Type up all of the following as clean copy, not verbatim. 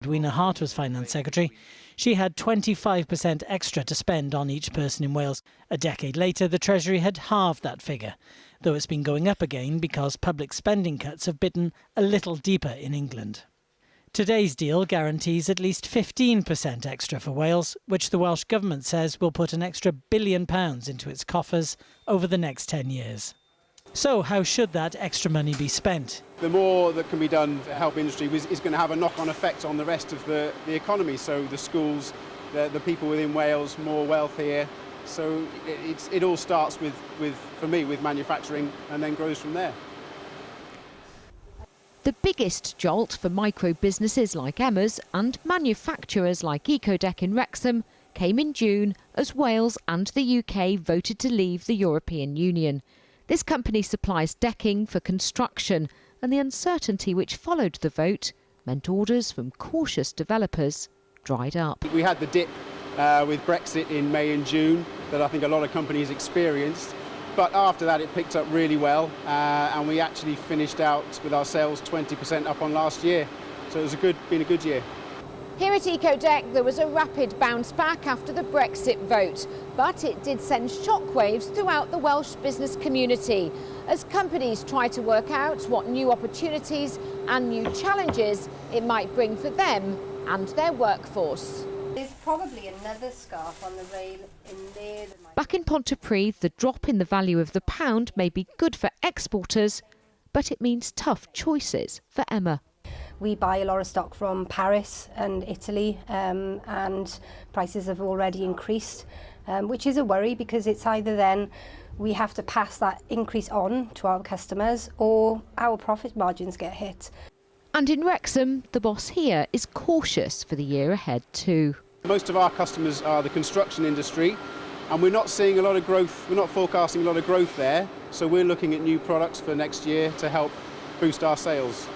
Edwina Hart was Finance Secretary, she had 25% extra to spend on each person in Wales. A decade later, the Treasury had halved that figure, though it's been going up again because public spending cuts have bitten a little deeper in England. Today's deal guarantees at least 15% extra for Wales, which the Welsh Government says will put an extra £1 billion into its coffers over the next 10 years. So how should that extra money be spent? The more that can be done to help industry is going to have a knock-on effect on the rest of the economy. So the schools, the people within Wales, more wealth here. So it all starts for me, with manufacturing and then grows from there. The biggest jolt for micro businesses like Emma's and manufacturers like Ecodek in Wrexham came in June as Wales and the UK voted to leave the European Union. This company supplies decking for construction, and the uncertainty which followed the vote meant orders from cautious developers dried up. We had the dip with Brexit in May and June that I think a lot of companies experienced, but after that it picked up really well, and we actually finished out with our sales 20% up on last year. So it was been a good year. Here at Ecodek, there was a rapid bounce back after the Brexit vote, but it did send shockwaves throughout the Welsh business community as companies try to work out what new opportunities and new challenges it might bring for them and their workforce. There's probably another scarf on the rail in there. Back in Pontypridd, the drop in the value of the pound may be good for exporters, but it means tough choices for Emma. We buy a lot of stock from Paris and Italy, and prices have already increased, which is a worry because it's either then we have to pass that increase on to our customers or our profit margins get hit. And in Wrexham, the boss here is cautious for the year ahead too. Most of our customers are the construction industry, and we're not seeing a lot of growth, we're not forecasting a lot of growth there, so we're looking at new products for next year to help boost our sales.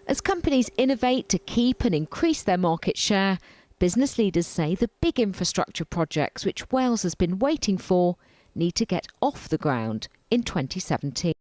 As companies innovate to keep and increase their market share, business leaders say the big infrastructure projects which Wales has been waiting for need to get off the ground in 2017.